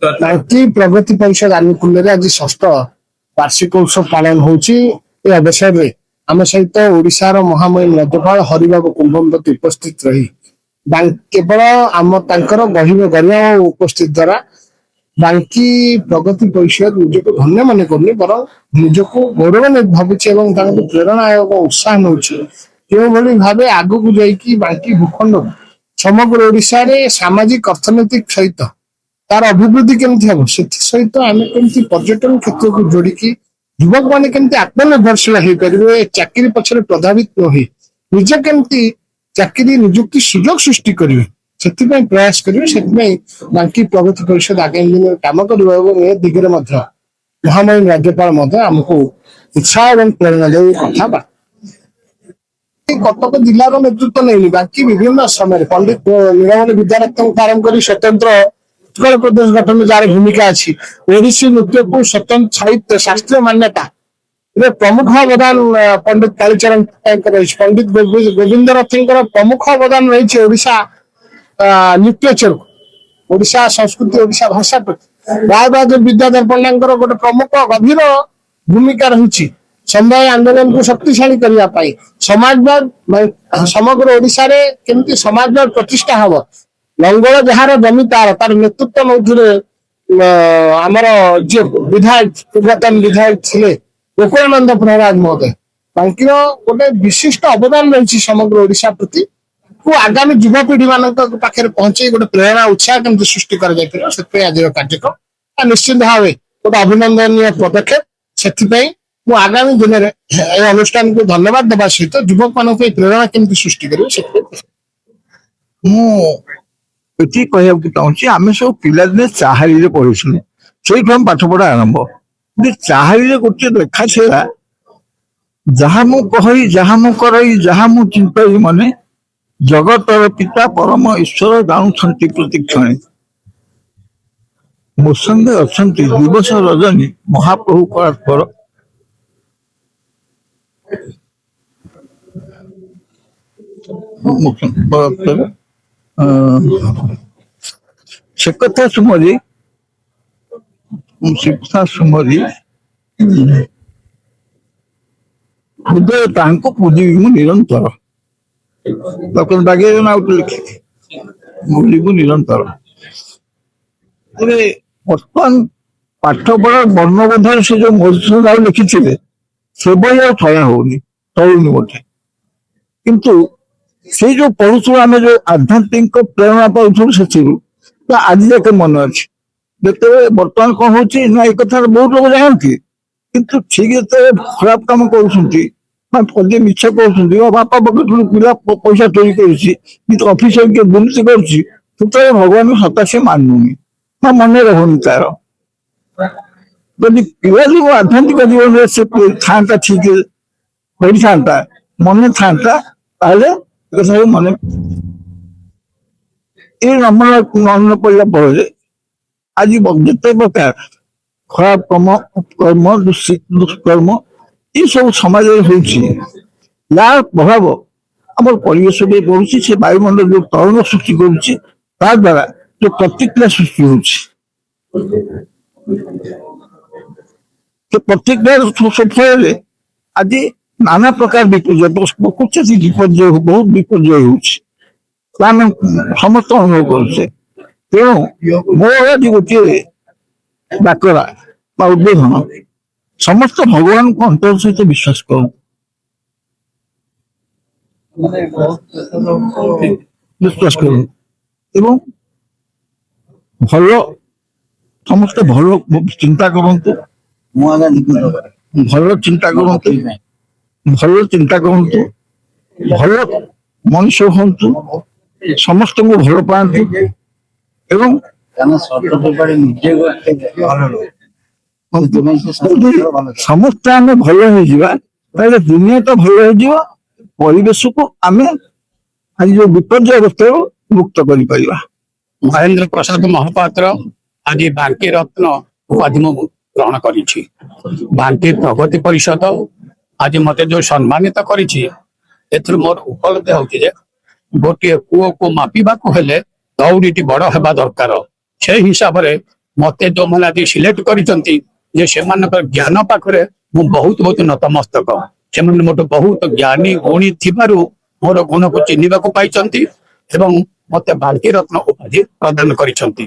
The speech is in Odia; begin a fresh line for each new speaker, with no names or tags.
ବାଙ୍କୀ ପ୍ରଗତି ପରିଷଦ ଆନୁକୂଲ୍ୟରେ ଆଜି ଷଷ୍ଠ ବାର୍ଷିକ ଉତ୍ସବ ପାଳନ ହଉଛି। ଏ ଅବସରରେ ଆମ ସହିତ ଓଡିଶାର ମହାମହିମ ରାଜ୍ୟପାଳ ହରିବାବୁ କୁମ୍ଭବତୀ ଉପସ୍ଥିତ ରହି କେବଳ ତାଙ୍କର ଗରିମା ଉପସ୍ଥିତ ଦ୍ଵାରା ବାଙ୍କୀ ପ୍ରଗତି ପରିଷଦ ନିଜକୁ ଧନ୍ୟ ମନେ କରୁନି, ବରଂ ନିଜକୁ ଗୌରବାନ୍ୱିତ ଭାବୁଛି ଏବଂ ତାଙ୍କୁ ପ୍ରେରଣା ଏବଂ ଉତ୍ସାହ ମିଳୁଛି କେଉଁଭଳି ଭାବେ ଆଗକୁ ଯାଇକି ବାଙ୍କୀ ଭୂଖଣ୍ଡ ସମଗ୍ର ଓଡିଶାରେ ସାମାଜିକ ଅର୍ଥନୈତିକ ସହିତ ତାର ଅଭିବୃଦ୍ଧି କେମିତି ହବ, ସେଥି ସହିତ ଆମେ କେମିତି ପର୍ଯ୍ୟଟନ କ୍ଷେତ୍ରକୁ ଯୋଡିକି ଯୁବକ ମାନେ କେମିତି ଆତ୍ମନିର୍ଭରଶୀଳ ହେଇପାରିବେ, ଚାକିରି ପଛରେ ପ୍ରଭାବିତ ନ ହୋଇ ନିଜେ କେମିତି ଚାକିରି ନିଯୁକ୍ତି ସୁଯୋଗ ସୃଷ୍ଟି କରିବେ, ସେଥିପାଇଁ ପ୍ରୟାସ କରିବେ। ସେଥିପାଇଁ ବାଙ୍କୀ ପ୍ରଗତି ପରିଷଦ ଆଗାମୀ ଦିନରେ କାମ କରିବ ଏବଂ ଏ ଦିଗରେ ମଧ୍ୟ ମହାମହିମ ରାଜ୍ୟପାଳ ମଧ୍ୟ ଆମକୁ ଉତ୍ସାହ ଏବଂ ପ୍ରେରଣା ଦେଇ କଥାବାର୍ତ୍ତା। କଟକ ଜିଲ୍ଲାର ନେତୃତ୍ୱ ନେଇନି, ବାକି ବିଭିନ୍ନ ସମୟରେ ପଣ୍ଡିତ ନୀଳମଣି ବିଦ୍ୟାରତ୍ନଙ୍କୁ ଆରମ୍ଭ କରି ସ୍ୱତନ୍ତ୍ର ଉତ୍କଳ ପ୍ରଦେଶ ଗଠନ ଯାହାର ଭୂମିକା ଅଛି, ଓଡିଶୀ ନୃତ୍ୟକୁ ସ୍ୱତନ୍ତ୍ର ସାହିତ୍ୟ ଶାସ୍ତ୍ରୀୟ ମାନ୍ୟତା ପ୍ରମୁଖ ଅବଦାନ ପଣ୍ଡିତ କାଳୀଚରଣ ପଟ୍ଟନାୟକଙ୍କର ରହିଛି। ପଣ୍ଡିତ ଗୋବିନ୍ଦ ରଥଙ୍କର ପ୍ରମୁଖ ଅବଦାନ ରହିଛି ଓଡିଶା ଲିଟରେଚର, ଓଡିଶା ସଂସ୍କୃତି, ଓଡିଶା ଭାଷା ପ୍ରତି। ରାୟବାହାଦୁର ବିଦ୍ୟାଧର ପଣ୍ଡାଙ୍କର ଗୋଟେ ପ୍ରମୁଖ ଗଭୀର ଭୂମିକା ରହିଛି ସମବାୟ ଆନ୍ଦୋଳନକୁ ଶକ୍ତିଶାଳୀ କରିବା ପାଇଁ। ସମାଜବାଦ ସମଗ୍ର ଓଡିଶାରେ କେମିତି ସମାଜବାଦ ପ୍ରତିଷ୍ଠା ହବ, ଲଙ୍ଗଳ ଯାହାର ଜମି ତାର ନେତୃତ୍ୱ ନଉଥିଲେ ଆମର ଯିଏ ବିଧାୟକ, ପୂର୍ବତନ ବିଧାୟକ ଥିଲେ ଗୋକୁଳାନନ୍ଦ ପ୍ରହରାଜ ମହୋଦୟ। ବାଙ୍କୀର ଗୋଟେ ବିଶିଷ୍ଟ ଅବଦାନ ରହିଛି ସମଗ୍ର ଓଡିଶା ପ୍ରତି, ଆଗାମୀ ଯୁବପିଢି ମାନଙ୍କ ପାଖରେ ପହଞ୍ଚେଇ ଗୋଟେ ପ୍ରେରଣା ଉତ୍ସାହ କେମିତି ସୃଷ୍ଟି କରାଯାଇପାରିବ, ସେଥିପାଇଁ ଆଜିର କାର୍ଯ୍ୟକ୍ରମ ନିଶ୍ଚିତ ଭାବେ ଗୋଟେ ଅଭିନନ୍ଦନୀୟ ପଦକ୍ଷେପ। ସେଥିପାଇଁ ମୁଁ ଆଗାମୀ ଦିନରେ ଏହି ଅନୁଷ୍ଠାନକୁ ଧନ୍ୟବାଦ ଦେବା ସହିତ ଯୁବକ ମାନଙ୍କ ପାଇଁ ପ୍ରେରଣା କେମିତି ସୃଷ୍ଟି କରିବ ସେଥିପାଇଁ
ମୁଁ ଏଠି କହିବାକୁ ଚାହୁଁଛି, ଆମେ ସବୁ ପିଲାଦିନେ ଚାହାଳିରେ ପଢିଥିଲୁ, ସେଇଠୁ ଆମ ପାଠ ପଢା ଆରମ୍ଭ। ଚାହାଳିରେ ଗୋଟିଏ ଲେଖା ଥିଲା, ଯାହା ମୁଁ କହି ଯାହା ମୁଁ କରଇ ଯାହା ମୁଁ ଚିନ୍ତାଇ ମନେ, ଜଗତର ପିତା ପରମ ଈଶ୍ୱର ଜାଣୁଛନ୍ତି ପ୍ରତିକ୍ଷଣେ। ମୋ ସଙ୍ଗେ ଅଛନ୍ତି ଦିବସ ରଜନୀ ମହାପ୍ରଭୁ ପରାତ୍ପର। ସେ କଥା ସୁମରି ହୃଦୟ ତାଙ୍କୁ ପୂଜିବି ମୁଁ ନିରନ୍ତର। ବାଗେଇ ଲେଖିଛି ପୂଜିବୁ ନିରନ୍ତର। ବର୍ତ୍ତମାନ ପାଠ ପଢା ବର୍ଣ୍ଣବୋଧରେ ସେ ଯୋଉ ମଧୁସୂଦନ ରାଉ ଲେଖିଥିଲେ ସେଭଳି ଆଉ ଥୟା ହଉନି, ଚଳୁନି ମୋଟେ। କିନ୍ତୁ ସେଇ ଯୋଉ ପଢୁଥିଲୁ, ଆମେ ଯୋଉ ଆଧ୍ୟାତ୍ମିକ ପ୍ରେରଣା ପାଉଥିଲୁ ସେଥିରୁ ଆଜି ଯାକେ ମନେ ଅଛି। ଯେତେବେଳେ ବର୍ତ୍ତମାନ କଣ ହଉଛି ନା, ଏ କଥାରେ ବହୁତ ଲୋକ ଜାଣନ୍ତି, କିନ୍ତୁ ଠିକ ଯେତେବେଳେ ଖରାପ କାମ କରୁଛନ୍ତି, ପଦେ ମିଛ କରୁଛନ୍ତି, ବାପା ପକେଟରୁ ପିଲା ପଇସା ଚୋରି କରୁଛି, କିନ୍ତୁ ଅଫିସର କିଏ ଦୁର୍ନୀତି କରୁଛି, ସେତେବେଳେ ଭଗବାନଙ୍କୁ ସତା ସେ ମାନୁନି ବା ମନେ ରହୁନି ତାର। ଯଦି ପିଲା ଜୀବ ଆଧ୍ୟାତ୍ମିକ ଜୀବନରେ ସେ ଥାନ୍ତା, ଠିକ ପଢିଥାନ୍ତା, ମନେ ଥାନ୍ତା, ତାହେଲେ ମନେ ଏଇ ମନେ ପଡିଲା ପରେ ଆଜି ଯେତେ ପ୍ରକାର ଖରାପ କର୍ମ ଦୁଷ୍କର୍ମ ଏସବୁ ସମାଜରେ ହଉଛି, ଯାହାର ପ୍ରଭାବ ଆମର ପରିବେଶ ବି ପଡୁଛି, ସେ ବାୟୁମଣ୍ଡଳ ଯୋଉ ତରଙ୍ଗ ସୃଷ୍ଟି କରୁଛି, ତା ଦ୍ଵାରା ଯୋଉ ପ୍ରତିକ୍ରିୟା ସୃଷ୍ଟି ହଉଛି, ସେ ପ୍ରତିକ୍ରିୟା ଫଳରେ ଆଜି ନାନା ପ୍ରକାର ବିପର୍ଯ୍ୟୟ, ପ୍ରକୃତି ବିପର୍ଯ୍ୟୟ, ବହୁତ ବିପର୍ଯ୍ୟୟ ହଉଛି, ଆମେ ସମସ୍ତ ଅନୁଭବ କରୁଛେ। ତେଣୁ ମୋର ଆଜି ଗୋଟିଏ ଡାକରା ବା ଉଦ୍ବୋଧନ, ସମସ୍ତ ଭଗବାନଙ୍କ ଅନ୍ତର ସହିତ ବିଶ୍ୱାସ କରୁ, ଏବଂ ଭଲ ସମସ୍ତେ ଭଲ ଚିନ୍ତା କରନ୍ତୁ, ଭଲ ଚିନ୍ତା କରନ୍ତୁ, ଭଲ ମଣିଷ ହୁଅନ୍ତୁ, ସମସ୍ତଙ୍କୁ ଭଲ ପାଆନ୍ତି ଏବଂ ସମସ୍ତେ ଆମେ ଭଲ ହେଇଯିବା, ତାହେଲେ ଦୁନିଆ ତ ଭଲ ହେଇଯିବ, ପରିବେଶକୁ ଆମେ ଆଜି ଯୋଉ ବିପର୍ଯ୍ୟୟ ଅବସ୍ଥାରୁ ମୁକ୍ତ କରିପାରିବା।
ମହେନ୍ଦ୍ର ପ୍ରସାଦ ମହାପାତ୍ର ଆଜି ବାଙ୍କୀ ରତ୍ନ ଉପାଧି ମୁଁ ଗ୍ରହଣ କରିଛି। ବାଙ୍କୀ ପ୍ରଗତି ପରିଷଦ ଆଜି ମତେ ଯୋଉ ସମ୍ମାନିତ କରିଛି, ଏଥିରୁ ମୋର ଉପଲବ୍ଧି ହଉଛି ଯେ ଗୋଟିଏ କୂଅକୁ ମାପିବାକୁ ହେଲେ ଦଉଡ଼ିଟି ବଡ ହେବା ଦରକାର। ସେଇ ହିସାବରେ ମତେ ଯୋଉମାନେ ଆଜି ସିଲେକ୍ଟ କରିଛନ୍ତି ଯେ ସେମାନଙ୍କର ଜ୍ଞାନ ପାଖରେ ମୁଁ ବହୁତ ବହୁତ ନତମସ୍ତକ। ସେମାନେ ମୋଠୁ ବହୁତ ଜ୍ଞାନୀ ଗୁଣୀ ଥିବାରୁ ମୋର ଗୁଣକୁ ଚିହ୍ନିବାକୁ ପାଇଛନ୍ତି ଏବଂ ମତେ ବାଙ୍କି ରତ୍ନ ଉପାଧି ପ୍ରଦାନ କରିଛନ୍ତି।